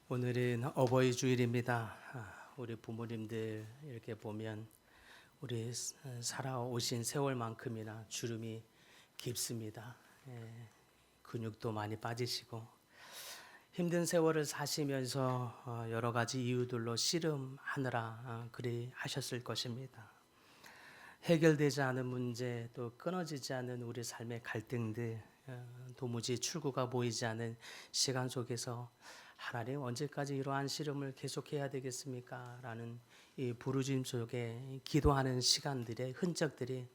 오늘은 어버이 주일입니다. 우리 부모님들 이렇게 보면 우리 살아오신 세월만큼이나 주름이 깊습니다. 근육도 많이 빠지시고 힘든 세월을 사시면서 여러 가지 이유들로 씨름하느라 그리 하셨을 것입니다. 해결되지 않은 문제, 또 끊어지지 않은 우리 삶의 갈등들, 도무지 출구가 보이지 않은 시간 속에서 하나님 언제까지 이러한 씨름을 계속해야 되겠습니까? 라는 이 부르짖음 속에 기도하는 시간들의 흔적들이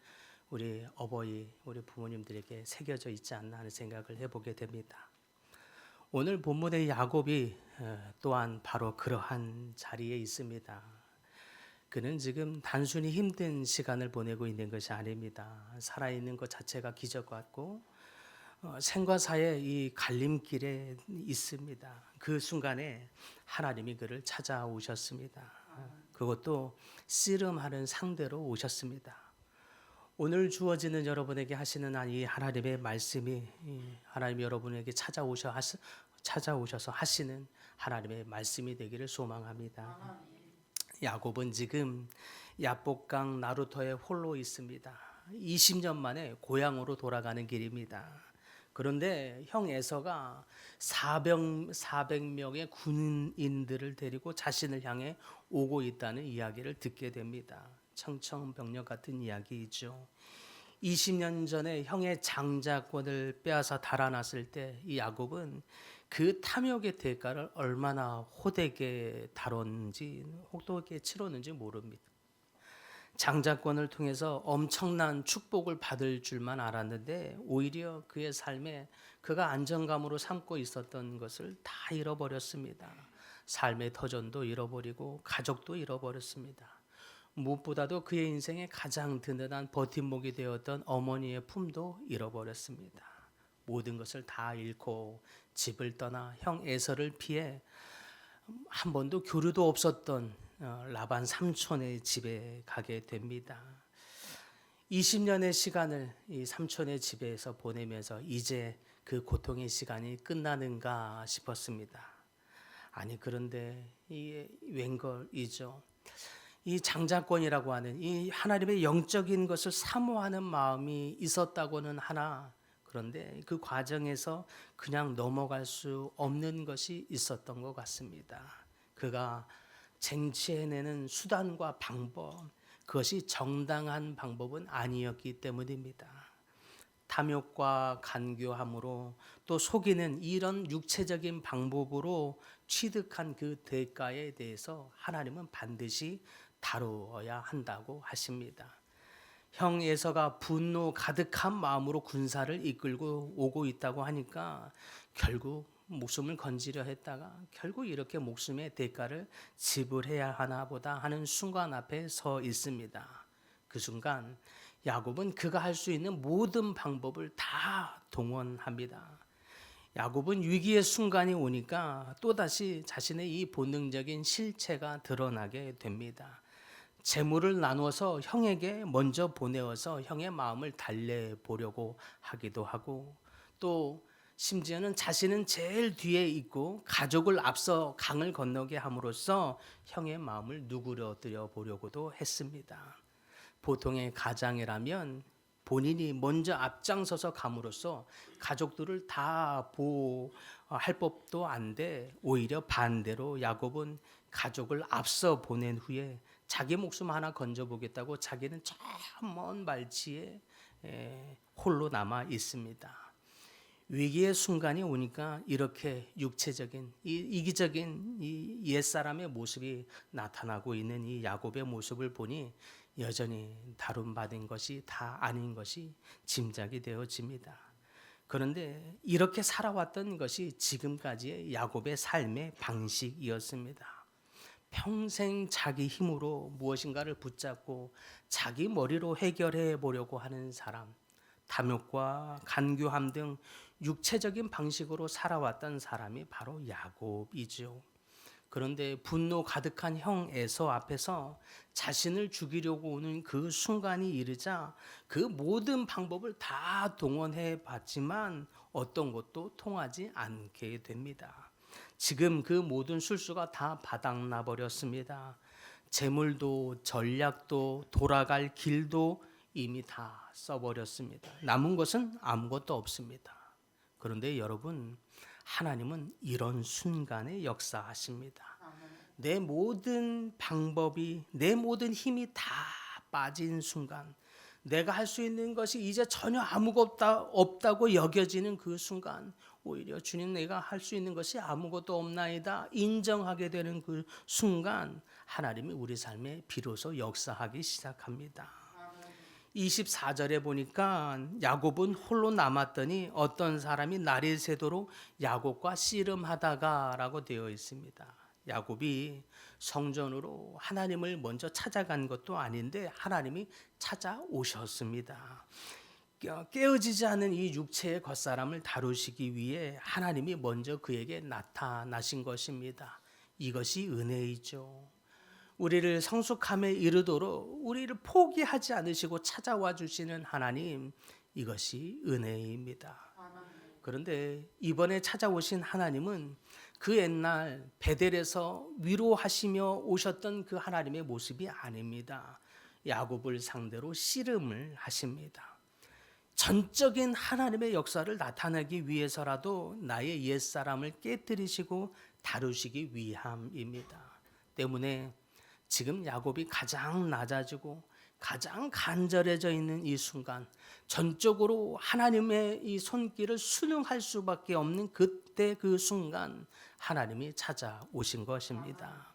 우리 어버이, 우리 부모님들에게 새겨져 있지 않나 하는 생각을 해보게 됩니다. 오늘 본문의 야곱이 또한 바로 그러한 자리에 있습니다. 그는 지금 단순히 힘든 시간을 보내고 있는 것이 아닙니다. 살아있는 것 자체가 기적 같고 생과 사의 이 갈림길에 있습니다. 그 순간에 하나님이 그를 찾아오셨습니다. 그것도 씨름하는 상대로 오셨습니다. 오늘 주어지는 여러분에게 하시는 이 하나님의 말씀이 하나님 여러분에게 찾아오셔서 하시는 하나님의 말씀이 되기를 소망합니다. 야곱은 지금 야복강 나루터에 홀로 있습니다. 20년 만에 고향으로 돌아가는 길입니다. 그런데 형 에서가 400명의 군인들을 데리고 자신을 향해 오고 있다는 이야기를 듣게 됩니다. 청천벽력 같은 이야기이죠. 20년 전에 형의 장자권을 빼앗아 달아났을 때 이 야곱은 그 탐욕의 대가를 얼마나 호되게 다뤘는지, 호되게 치렀는지 모릅니다. 장자권을 통해서 엄청난 축복을 받을 줄만 알았는데 오히려 그의 삶에 그가 안정감으로 삼고 있었던 것을 다 잃어버렸습니다. 삶의 터전도 잃어버리고 가족도 잃어버렸습니다. 무엇보다도 그의 인생에 가장 든든한 버팀목이 되었던 어머니의 품도 잃어버렸습니다. 모든 것을 다 잃고 집을 떠나 형 에서를 피해 한 번도 교류도 없었던 라반 삼촌의 집에 가게 됩니다. 20년의 시간을 이 삼촌의 집에서 보내면서 이제 그 고통의 시간이 끝나는가 싶었습니다. 아니 그런데 이 웬걸이죠. 이 장자권이라고 하는 이 하나님의 영적인 것을 사모하는 마음이 있었다고는 하나 그런데 그 과정에서 그냥 넘어갈 수 없는 것이 있었던 것 같습니다. 그가 쟁취해내는 수단과 방법, 그것이 정당한 방법은 아니었기 때문입니다. 탐욕과 간교함으로 또 속이는 이런 육체적인 방법으로 취득한 그 대가에 대해서 하나님은 반드시 다루어야 한다고 하십니다. 형 에서가 분노 가득한 마음으로 군사를 이끌고 오고 있다고 하니까 결국 목숨을 건지려 했다가 결국 이렇게 목숨의 대가를 지불해야 하나 보다 하는 순간 앞에 서 있습니다. 그 순간 야곱은 그가 할 수 있는 모든 방법을 다 동원합니다. 야곱은 위기의 순간이 오니까 또다시 자신의 이 본능적인 실체가 드러나게 됩니다. 재물을 나누어서 형에게 먼저 보내어서 형의 마음을 달래보려고 하기도 하고 또 심지어는 자신은 제일 뒤에 있고 가족을 앞서 강을 건너게 함으로써 형의 마음을 누그러뜨려 보려고도 했습니다. 보통의 가장이라면 본인이 먼저 앞장서서 감으로써 가족들을 다 보호할 법도 한데 오히려 반대로 야곱은 가족을 앞서 보낸 후에 자기 목숨 하나 건져보겠다고 자기는 저 먼 발치에 홀로 남아 있습니다. 위기의 순간이 오니까 이렇게 육체적인 이기적인 이 옛사람의 모습이 나타나고 있는 이 야곱의 모습을 보니 여전히 다룬받은 것이 다 아닌 것이 짐작이 되어집니다. 그런데 이렇게 살아왔던 것이 지금까지의 야곱의 삶의 방식이었습니다. 평생 자기 힘으로 무엇인가를 붙잡고 자기 머리로 해결해 보려고 하는 사람, 탐욕과 간교함 등 육체적인 방식으로 살아왔던 사람이 바로 야곱이죠. 그런데 분노 가득한 형 에서 앞에서 자신을 죽이려고 오는 그 순간이 이르자 그 모든 방법을 다 동원해 봤지만 어떤 것도 통하지 않게 됩니다. 지금 그 모든 술수가 다 바닥나 버렸습니다. 재물도 전략도 돌아갈 길도 이미 다 써버렸습니다. 남은 것은 아무것도 없습니다. 그런데 여러분, 하나님은 이런 순간에 역사하십니다. 내 모든 방법이, 내 모든 힘이 다 빠진 순간, 내가 할 수 있는 것이 이제 전혀 아무것도 없다고 여겨지는 그 순간, 오히려 주님, 내가 할 수 있는 것이 아무것도 없나이다 인정하게 되는 그 순간, 하나님이 우리 삶에 비로소 역사하기 시작합니다. 24절에 보니까 야곱은 홀로 남았더니 어떤 사람이 날이 새도록 야곱과 씨름하다가라고 되어 있습니다. 야곱이 성전으로 하나님을 먼저 찾아간 것도 아닌데 하나님이 찾아오셨습니다. 깨어지지 않은 이 육체의 겉사람을 다루시기 위해 하나님이 먼저 그에게 나타나신 것입니다. 이것이 은혜이죠. 우리를 성숙함에 이르도록 우리를 포기하지 않으시고 찾아와 주시는 하나님, 이것이 은혜입니다. 그런데 이번에 찾아오신 하나님은 그 옛날 베델에서 위로하시며 오셨던 그 하나님의 모습이 아닙니다. 야곱을 상대로 씨름을 하십니다. 전적인 하나님의 역사를 나타내기 위해서라도 나의 옛사람을 깨뜨리시고 다루시기 위함입니다. 때문에 지금 야곱이 가장 낮아지고 가장 간절해져 있는 이 순간, 전적으로 하나님의 이 손길을 순응할 수밖에 없는 그때 그 순간 하나님이 찾아오신 것입니다.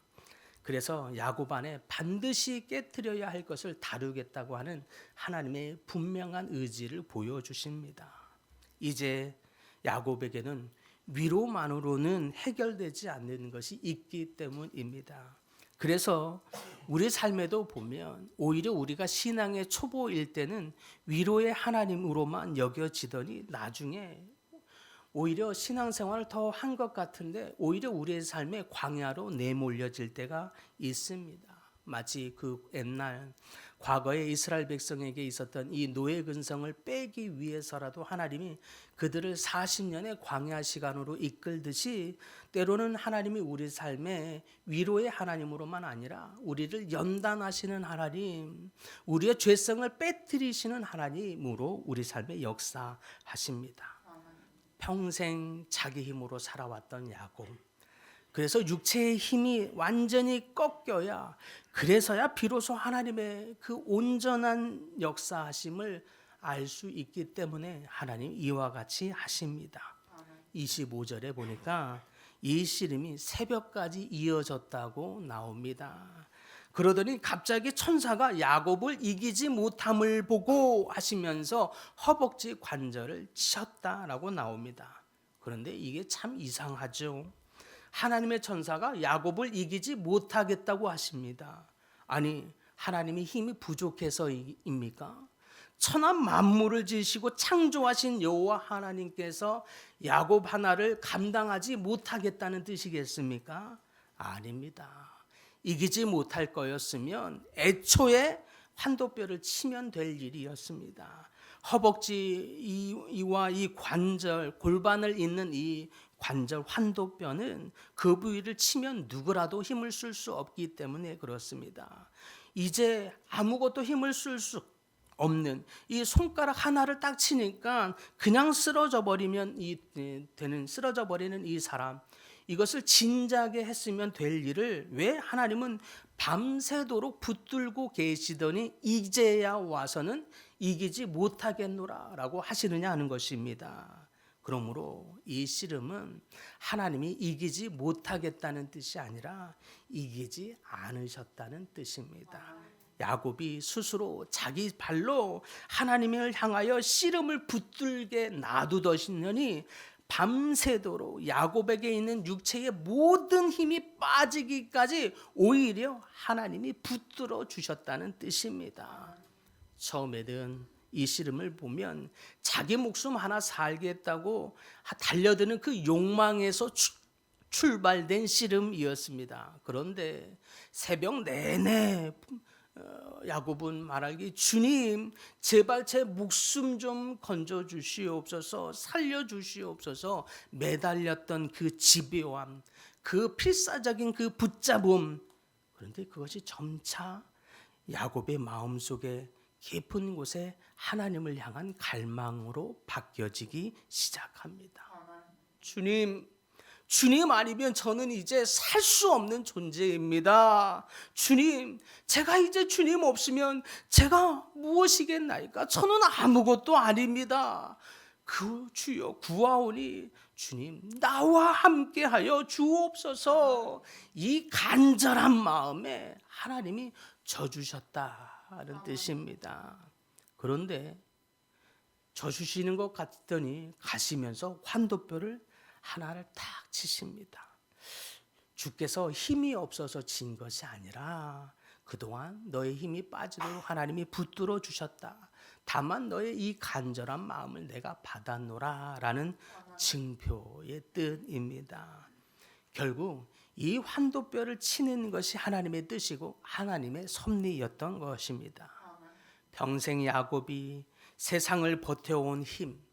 그래서 야곱 안에 반드시 깨트려야 할 것을 다루겠다고 하는 하나님의 분명한 의지를 보여주십니다. 이제 야곱에게는 위로만으로는 해결되지 않는 것이 있기 때문입니다. 그래서 우리 삶에도 보면 오히려 우리가 신앙의 초보일 때는 위로의 하나님으로만 여겨지더니 나중에 오히려 신앙생활을 더 한 것 같은데 오히려 우리의 삶에 광야로 내몰려질 때가 있습니다. 마치 그 옛날 과거의 이스라엘 백성에게 있었던 이 노예 근성을 빼기 위해서라도 하나님이 그들을 40년의 광야 시간으로 이끌듯이 때로는 하나님이 우리 삶에 위로의 하나님으로만 아니라 우리를 연단하시는 하나님, 우리의 죄성을 빼뜨리시는 하나님으로 우리 삶에 역사하십니다. 평생 자기 힘으로 살아왔던 야곱, 그래서 육체의 힘이 완전히 꺾여야, 그래서야 비로소 하나님의 그 온전한 역사하심을 알 수 있기 때문에 하나님 이와 같이 하십니다. 25절에 보니까 이 씨름이 새벽까지 이어졌다고 나옵니다. 그러더니 갑자기 천사가 야곱을 이기지 못함을 보고 하시면서 허벅지 관절을 치셨다라고 나옵니다. 그런데 이게 참 이상하죠. 하나님의 천사가 야곱을 이기지 못하겠다고 하십니다. 아니, 하나님이 힘이 부족해서입니까? 천하 만물을 지으시고 창조하신 여호와 하나님께서 야곱 하나를 감당하지 못하겠다는 뜻이겠습니까? 아닙니다. 이기지 못할 거였으면 애초에 환도뼈를 치면 될 일이었습니다. 허벅지와 이 관절, 골반을 잇는 이 관절 환도뼈는 그 부위를 치면 누구라도 힘을 쓸 수 없기 때문에 그렇습니다. 이제 아무것도 힘을 쓸 수 없는 이 손가락 하나를 딱 치니까 그냥 쓰러져 버리는 이 사람, 이것을 진작에 했으면 될 일을 왜 하나님은 밤새도록 붙들고 계시더니 이제야 와서는 이기지 못하겠노라라고 하시느냐 하는 것입니다. 그러므로 이 씨름은 하나님이 이기지 못하겠다는 뜻이 아니라 이기지 않으셨다는 뜻입니다. 야곱이 스스로 자기 발로 하나님을 향하여 씨름을 붙들게 놔두더시느니 밤새도록 야곱에게 있는 육체의 모든 힘이 빠지기까지 오히려 하나님이 붙들어 주셨다는 뜻입니다. 처음에는 이 씨름을 보면 자기 목숨 하나 살겠다고 달려드는 그 욕망에서 출발된 씨름이었습니다. 그런데 새벽 내내 야곱은 말하기 주님 제발 제 목숨 좀 건져 주시옵소서, 살려 주시옵소서. 매달렸던 그 집요함, 그 필사적인 그 붙잡음, 그런데 그것이 점차 야곱의 마음속에 깊은 곳에 하나님을 향한 갈망으로 바뀌어지기 시작합니다. 주님 아니면 저는 이제 살 수 없는 존재입니다. 주님, 제가 이제 주님 없으면 제가 무엇이겠나이까? 저는 아무것도 아닙니다. 그 주여 구하오니 주님 나와 함께하여 주옵소서. 이 간절한 마음에 하나님이 져주셨다는 뜻입니다. 그런데 져주시는 것 같더니 가시면서 환도뼈를 하나를 탁 치십니다. 주께서 힘이 없어서 진 것이 아니라 그동안 너의 힘이 빠지도록 하나님이 붙들어 주셨다. 다만 너의 이 간절한 마음을 내가 받았노라 라는 증표의 뜻입니다. 결국 이 환도뼈를 치는 것이 하나님의 뜻이고 하나님의 섭리였던 것입니다. 평생 야곱이 세상을 버텨온 힘,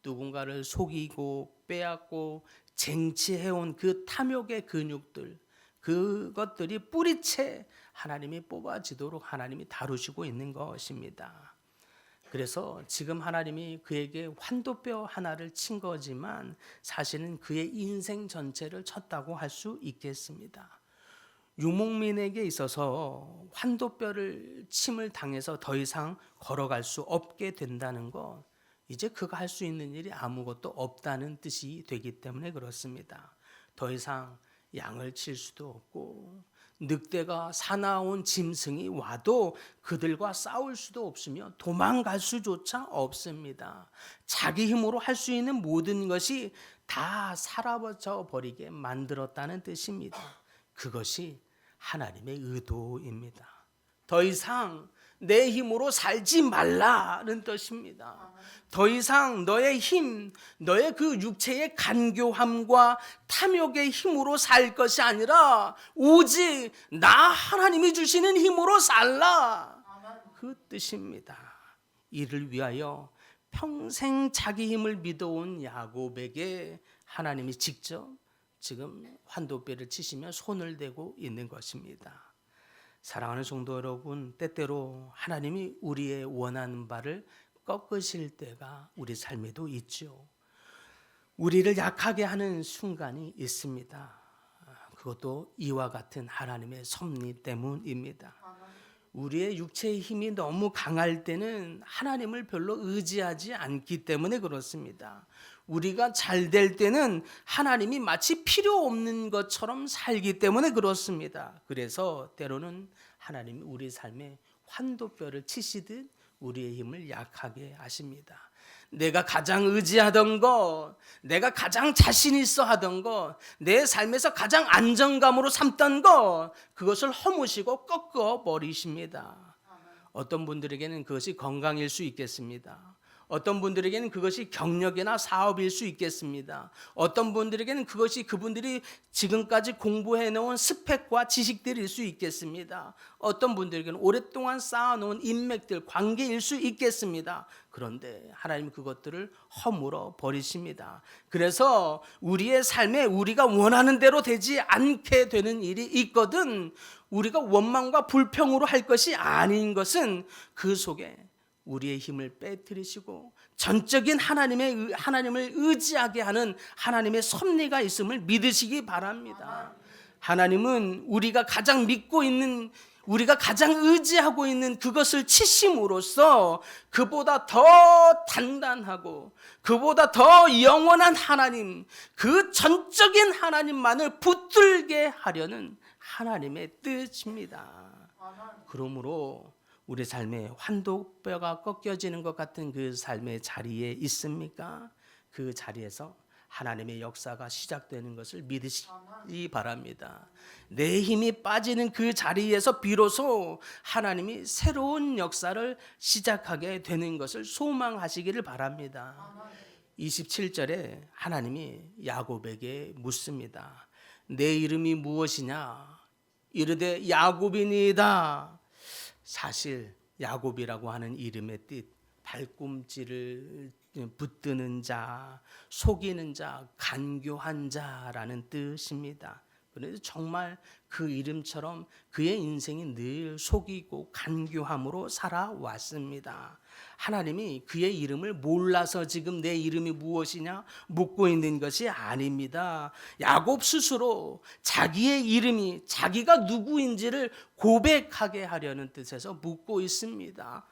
누군가를 속이고 빼앗고 쟁취해온 그 탐욕의 근육들, 그것들이 뿌리채 하나님이 뽑아지도록 하나님이 다루시고 있는 것입니다. 그래서 지금 하나님이 그에게 환도뼈 하나를 친 거지만 사실은 그의 인생 전체를 쳤다고 할 수 있겠습니다. 유목민에게 있어서 환도뼈를 침을 당해서 더 이상 걸어갈 수 없게 된다는 것, 이제 그가 할 수 있는 일이 아무것도 없다는 뜻이 되기 때문에 그렇습니다. 더 이상 양을 칠 수도 없고 늑대가 사나운 짐승이 와도 그들과 싸울 수도 없으며 도망갈 수조차 없습니다. 자기 힘으로 할 수 있는 모든 것이 다 사라져 버리게 만들었다는 뜻입니다. 그것이 하나님의 의도입니다. 더 이상 내 힘으로 살지 말라는 뜻입니다. 더 이상 너의 힘, 너의 그 육체의 간교함과 탐욕의 힘으로 살 것이 아니라 오직 나 하나님이 주시는 힘으로 살라. 그 뜻입니다. 이를 위하여 평생 자기 힘을 믿어온 야곱에게 하나님이 직접 지금 환도뼈를 치시며 손을 대고 있는 것입니다. 사랑하는 성도 여러분, 때때로 하나님이 우리의 원하는 바를 꺾으실 때가 우리 삶에도 있죠. 우리를 약하게 하는 순간이 있습니다. 그것도 이와 같은 하나님의 섭리 때문입니다. 우리의 육체의 힘이 너무 강할 때는 하나님을 별로 의지하지 않기 때문에 그렇습니다. 우리가 잘 될 때는 하나님이 마치 필요 없는 것처럼 살기 때문에 그렇습니다. 그래서 때로는 하나님이 우리 삶에 환도뼈를 치시듯 우리의 힘을 약하게 하십니다. 내가 가장 의지하던 것, 내가 가장 자신 있어 하던 것, 내 삶에서 가장 안정감으로 삼던 것, 그것을 허무시고 꺾어 버리십니다. 어떤 분들에게는 그것이 건강일 수 있겠습니다. 어떤 분들에게는 그것이 경력이나 사업일 수 있겠습니다. 어떤 분들에게는 그것이 그분들이 지금까지 공부해 놓은 스펙과 지식들일 수 있겠습니다. 어떤 분들에게는 오랫동안 쌓아놓은 인맥들, 관계일 수 있겠습니다. 그런데 하나님 그것들을 허물어 버리십니다. 그래서 우리의 삶에 우리가 원하는 대로 되지 않게 되는 일이 있거든, 우리가 원망과 불평으로 할 것이 아닌 것은 그 속에 우리의 힘을 빼뜨리시고 전적인 하나님을 의지하게 하는 하나님의 섭리가 있음을 믿으시기 바랍니다. 하나님은 우리가 가장 믿고 있는, 우리가 가장 의지하고 있는 그것을 치심으로써 그보다 더 단단하고 그보다 더 영원한 하나님, 그 전적인 하나님만을 붙들게 하려는 하나님의 뜻입니다. 그러므로 우리 삶에 환도뼈가 꺾여지는 것 같은 그 삶의 자리에 있습니까? 그 자리에서 하나님의 역사가 시작되는 것을 믿으시기 바랍니다. 내 힘이 빠지는 그 자리에서 비로소 하나님이 새로운 역사를 시작하게 되는 것을 소망하시기를 바랍니다. 27절에 하나님이 야곱에게 묻습니다. 내 이름이 무엇이냐? 이르되 야곱이니이다. 사실 야곱이라고 하는 이름의 뜻, 발꿈치를 붙드는 자, 속이는 자, 간교한 자라는 뜻입니다. 그래서 정말 그 이름처럼 그의 인생이 늘 속이고 간교함으로 살아왔습니다. 하나님이 그의 이름을 몰라서 지금 내 이름이 무엇이냐 묻고 있는 것이 아닙니다. 야곱 스스로 자기의 이름이 자기가 누구인지를 고백하게 하려는 뜻에서 묻고 있습니다.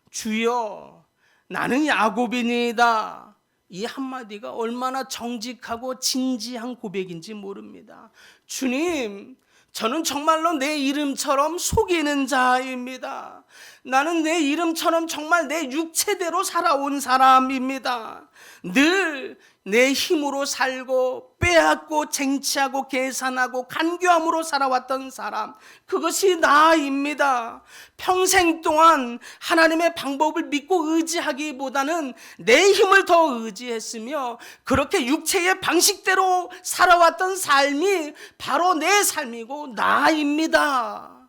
주여, 나는 야곱이니이다. 이 한마디가 얼마나 정직하고 진지한 고백인지 모릅니다. 주님, 저는 정말로 내 이름처럼 속이는 자입니다. 나는 내 이름처럼 정말 내 육체대로 살아온 사람입니다. 늘 내 힘으로 살고 빼앗고 쟁취하고 계산하고 간교함으로 살아왔던 사람, 그것이 나입니다. 평생 동안 하나님의 방법을 믿고 의지하기보다는 내 힘을 더 의지했으며 그렇게 육체의 방식대로 살아왔던 삶이 바로 내 삶이고 나입니다.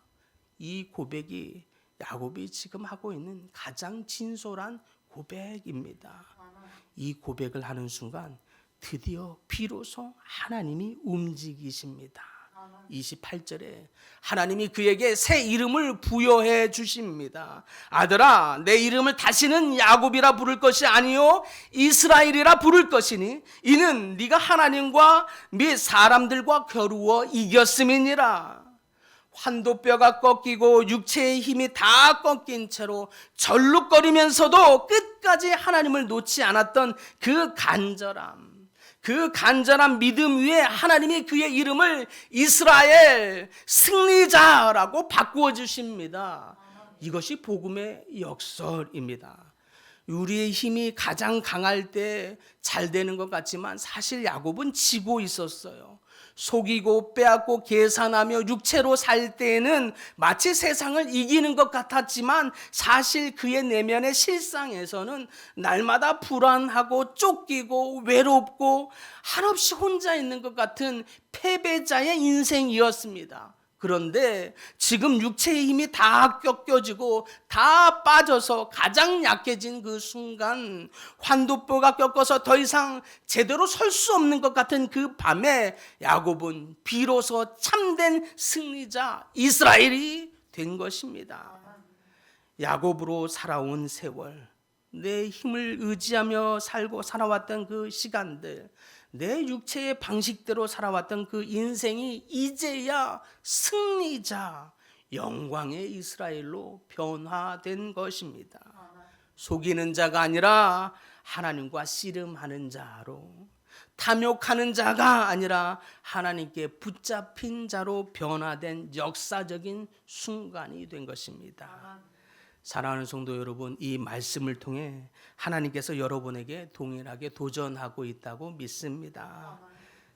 이 고백이 야곱이 지금 하고 있는 가장 진솔한 고백입니다. 이 고백을 하는 순간 드디어 비로소 하나님이 움직이십니다. 28절에 하나님이 그에게 새 이름을 부여해 주십니다. 아들아, 내 이름을 다시는 야곱이라 부를 것이 아니요 이스라엘이라 부를 것이니 이는 네가 하나님과 및 사람들과 겨루어 이겼음이니라. 환도뼈가 꺾이고 육체의 힘이 다 꺾인 채로 절룩거리면서도 끝까지 하나님을 놓지 않았던 그 간절한 믿음 위에 하나님이 그의 이름을 이스라엘 승리자라고 바꾸어 주십니다. 이것이 복음의 역설입니다. 우리의 힘이 가장 강할 때 잘 되는 것 같지만 사실 야곱은 지고 있었어요. 속이고 빼앗고 계산하며 육체로 살 때에는 마치 세상을 이기는 것 같았지만 사실 그의 내면의 실상에서는 날마다 불안하고 쫓기고 외롭고 한없이 혼자 있는 것 같은 패배자의 인생이었습니다. 그런데 지금 육체의 힘이 다 꺾여지고 다 빠져서 가장 약해진 그 순간, 환도뼈가 꺾어서 더 이상 제대로 설 수 없는 것 같은 그 밤에 야곱은 비로소 참된 승리자 이스라엘이 된 것입니다. 야곱으로 살아온 세월, 내 힘을 의지하며 살아왔던 그 시간들, 내 육체의 방식대로 살아왔던 그 인생이 이제야 승리자, 영광의 이스라엘로 변화된 것입니다. 속이는 자가 아니라 하나님과 씨름하는 자로, 탐욕하는 자가 아니라 하나님께 붙잡힌 자로 변화된 역사적인 순간이 된 것입니다. 사랑하는 성도 여러분, 이 말씀을 통해 하나님께서 여러분에게 동일하게 도전하고 있다고 믿습니다.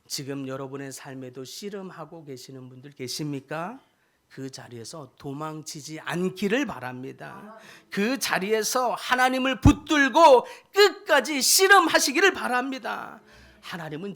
지금 여러분의 삶에도 씨름하고 계시는 분들 계십니까? 그 자리에서 도망치지 않기를 바랍니다. 그 자리에서 하나님을 붙들고 끝까지 씨름하시기를 바랍니다. 하나님은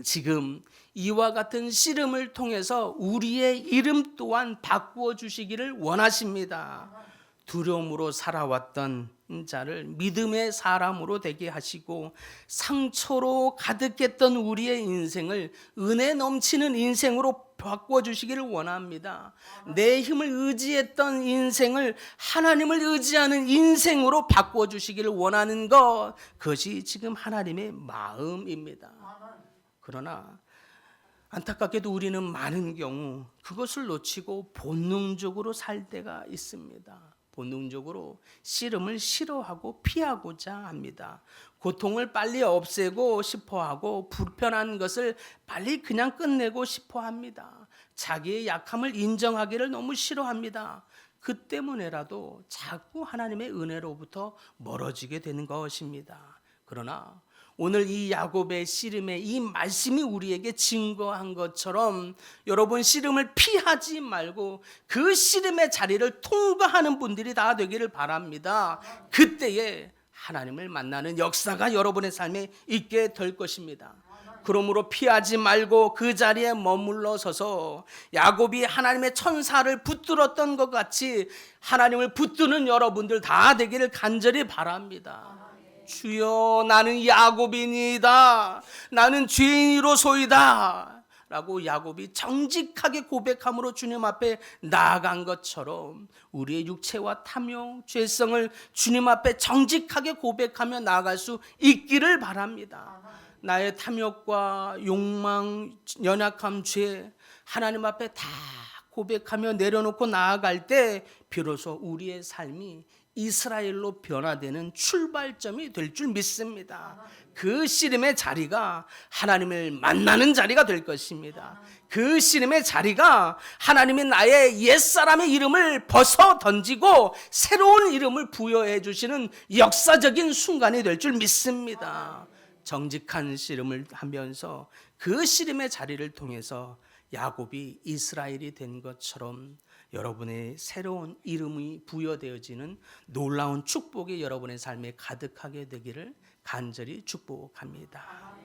지금 이와 같은 씨름을 통해서 우리의 이름 또한 바꾸어 주시기를 원하십니다. 두려움으로 살아왔던 자를 믿음의 사람으로 되게 하시고 상처로 가득했던 우리의 인생을 은혜 넘치는 인생으로 바꿔주시기를 원합니다. 내 힘을 의지했던 인생을 하나님을 의지하는 인생으로 바꿔주시기를 원하는 것, 그것이 지금 하나님의 마음입니다. 그러나 안타깝게도 우리는 많은 경우 그것을 놓치고 본능적으로 살 때가 있습니다. 본능적으로 씨름을 싫어하고 피하고자 합니다. 고통을 빨리 없애고 싶어하고 불편한 것을 빨리 그냥 끝내고 싶어합니다. 자기의 약함을 인정하기를 너무 싫어합니다. 그 때문에라도 자꾸 하나님의 은혜로부터 멀어지게 되는 것입니다. 그러나 오늘 이 야곱의 씨름의 이 말씀이 우리에게 증거한 것처럼 여러분, 씨름을 피하지 말고 그 씨름의 자리를 통과하는 분들이 다 되기를 바랍니다. 그때에 하나님을 만나는 역사가 여러분의 삶에 있게 될 것입니다. 그러므로 피하지 말고 그 자리에 머물러 서서 야곱이 하나님의 천사를 붙들었던 것 같이 하나님을 붙드는 여러분들 다 되기를 간절히 바랍니다. 주여, 나는 야곱이니이다. 나는 죄인이로소이다. 라고 야곱이 정직하게 고백함으로 주님 앞에 나아간 것처럼 우리의 육체와 탐욕, 죄성을 주님 앞에 정직하게 고백하며 나아갈 수 있기를 바랍니다. 나의 탐욕과 욕망, 연약함, 죄 하나님 앞에 다 고백하며 내려놓고 나아갈 때 비로소 우리의 삶이 이스라엘로 변화되는 출발점이 될 줄 믿습니다. 그 씨름의 자리가 하나님을 만나는 자리가 될 것입니다. 그 씨름의 자리가 하나님이 나의 옛사람의 이름을 벗어 던지고 새로운 이름을 부여해 주시는 역사적인 순간이 될 줄 믿습니다. 정직한 씨름을 하면서 그 씨름의 자리를 통해서 야곱이 이스라엘이 된 것처럼 여러분의 새로운 이름이 부여되어지는 놀라운 축복이 여러분의 삶에 가득하게 되기를 간절히 축복합니다.